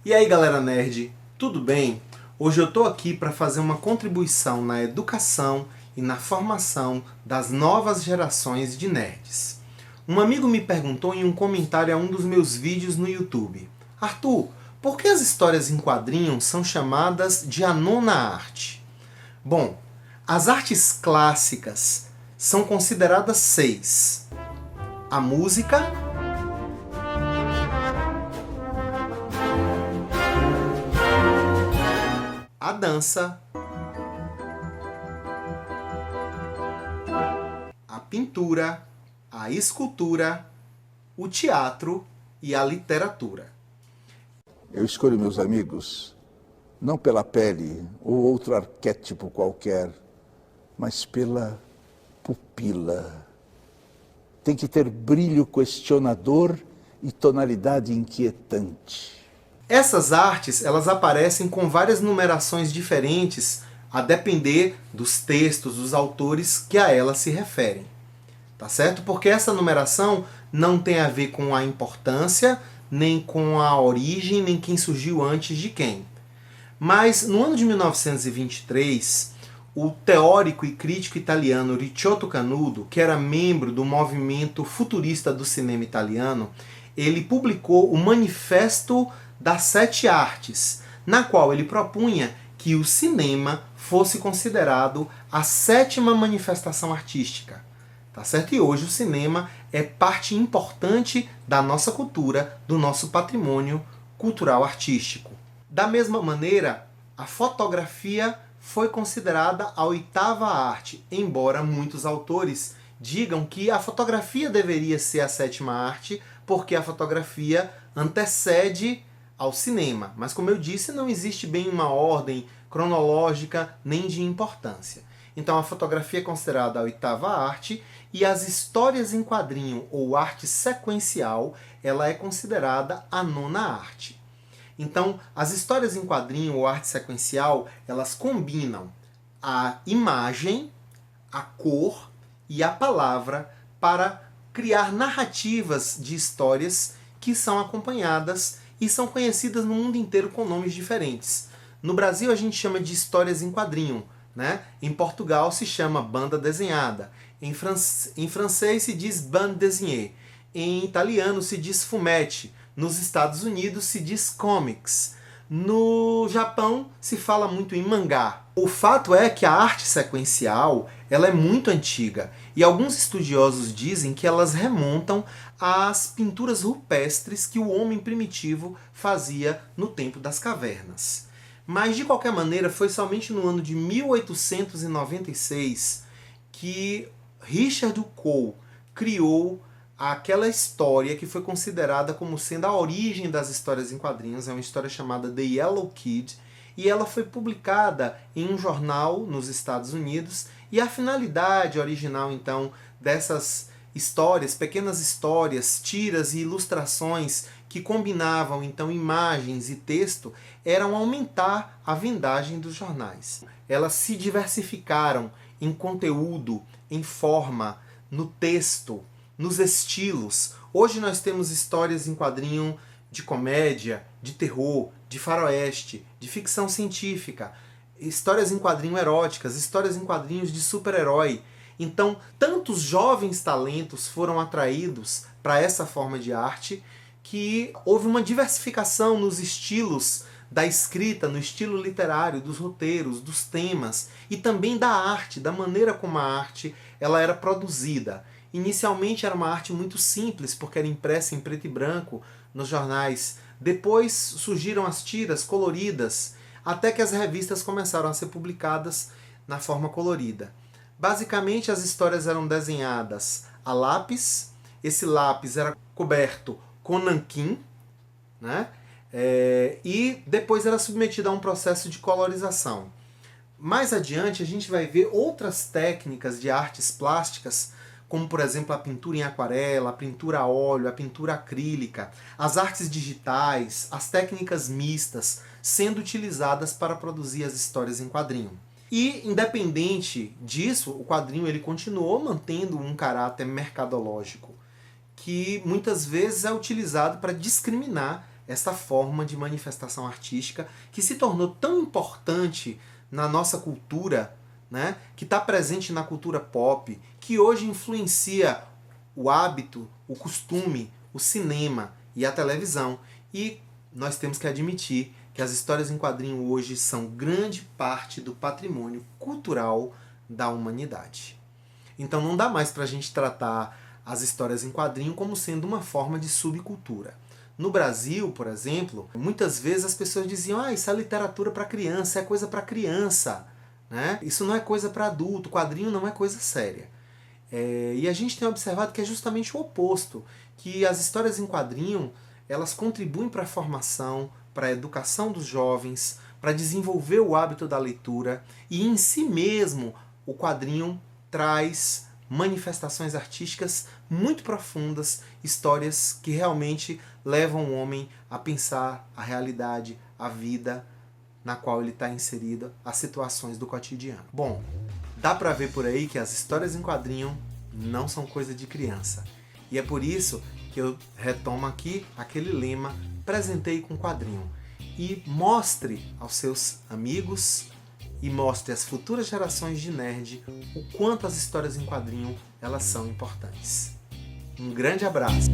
E aí galera nerd, tudo bem? Hoje eu tô aqui para fazer uma contribuição na educação e na formação das novas gerações de nerds. Um amigo me perguntou em um comentário a um dos meus vídeos no YouTube: Arthur, por que as histórias em quadrinhos são chamadas de a nona arte? Bom, as artes clássicas são consideradas 6. A música, a dança, a pintura, a escultura, o teatro e a literatura. Eu escolho meus amigos não pela pele ou outro arquétipo qualquer, mas pela pupila. Tem que ter brilho questionador e tonalidade inquietante. Essas artes, elas aparecem com várias numerações diferentes a depender dos textos, dos autores que a elas se referem. Tá certo? Porque essa numeração não tem a ver com a importância, nem com a origem, nem quem surgiu antes de quem. Mas no ano de 1923, o teórico e crítico italiano Ricciotto Canudo, que era membro do movimento futurista do cinema italiano, ele publicou o Manifesto das 7 Artes, na qual ele propunha que o cinema fosse considerado a 7ª manifestação artística. Tá certo? E hoje o cinema é parte importante da nossa cultura, do nosso patrimônio cultural artístico. Da mesma maneira, a fotografia foi considerada a 8ª arte, embora muitos autores digam que a fotografia deveria ser a 7ª arte, porque a fotografia antecede ao cinema. Mas como eu disse, não existe bem uma ordem cronológica nem de importância. Então a fotografia é considerada a 8ª arte e as histórias em quadrinho ou arte sequencial, ela é considerada a 9ª arte. Então, as histórias em quadrinho ou arte sequencial, elas combinam a imagem, a cor e a palavra para criar narrativas de histórias que são acompanhadas e são conhecidas no mundo inteiro com nomes diferentes. No Brasil a gente chama de histórias em quadrinho, né? Em Portugal se chama banda desenhada. Em francês se diz bande dessinée. Em italiano se diz fumetti. Nos Estados Unidos se diz comics. No Japão se fala muito em mangá. O fato é que a arte sequencial ela é muito antiga e alguns estudiosos dizem que elas remontam às pinturas rupestres que o homem primitivo fazia no tempo das cavernas. Mas de qualquer maneira foi somente no ano de 1896 que Richard Cole criou aquela história que foi considerada como sendo a origem das histórias em quadrinhos. É uma história chamada The Yellow Kid, e ela foi publicada em um jornal nos Estados Unidos, e a finalidade original, então, dessas histórias, pequenas histórias, tiras e ilustrações que combinavam, então, imagens e texto, eram aumentar a vendagem dos jornais. Elas se diversificaram em conteúdo, em forma, no texto, nos estilos. Hoje nós temos histórias em quadrinho de comédia, de terror, de faroeste, de ficção científica, histórias em quadrinho eróticas, histórias em quadrinhos de super-herói. Então, tantos jovens talentos foram atraídos para essa forma de arte que houve uma diversificação nos estilos da escrita, no estilo literário, dos roteiros, dos temas e também da arte, da maneira como a arte ela era produzida. Inicialmente era uma arte muito simples, porque era impressa em preto e branco nos jornais. Depois surgiram as tiras coloridas, até que as revistas começaram a ser publicadas na forma colorida. Basicamente as histórias eram desenhadas a lápis, esse lápis era coberto com nanquim, né? E depois era submetido a um processo de colorização. Mais adiante a gente vai ver outras técnicas de artes plásticas, como por exemplo a pintura em aquarela, a pintura a óleo, a pintura acrílica, as artes digitais, as técnicas mistas sendo utilizadas para produzir as histórias em quadrinho. E independente disso, o quadrinho ele continuou mantendo um caráter mercadológico, que muitas vezes é utilizado para discriminar essa forma de manifestação artística que se tornou tão importante na nossa cultura, né? Que está presente na cultura pop, que hoje influencia o hábito, o costume, o cinema e a televisão. E nós temos que admitir que as histórias em quadrinho hoje são grande parte do patrimônio cultural da humanidade. Então não dá mais para a gente tratar as histórias em quadrinho como sendo uma forma de subcultura. No Brasil, por exemplo, muitas vezes as pessoas diziam: isso é literatura para criança, é coisa para criança, né? Isso não é coisa para adulto, quadrinho não é coisa séria. E a gente tem observado que é justamente o oposto, que as histórias em quadrinho elas contribuem para a formação, para a educação dos jovens, para desenvolver o hábito da leitura, e em si mesmo o quadrinho traz manifestações artísticas muito profundas, histórias que realmente levam o homem a pensar a realidade, a vida na qual ele está inserido, as situações do cotidiano. Bom, dá para ver por aí que as histórias em quadrinho não são coisa de criança. E é por isso que eu retomo aqui aquele lema: presenteie com quadrinho. E mostre aos seus amigos e mostre às futuras gerações de nerd o quanto as histórias em quadrinho elas são importantes. Um grande abraço!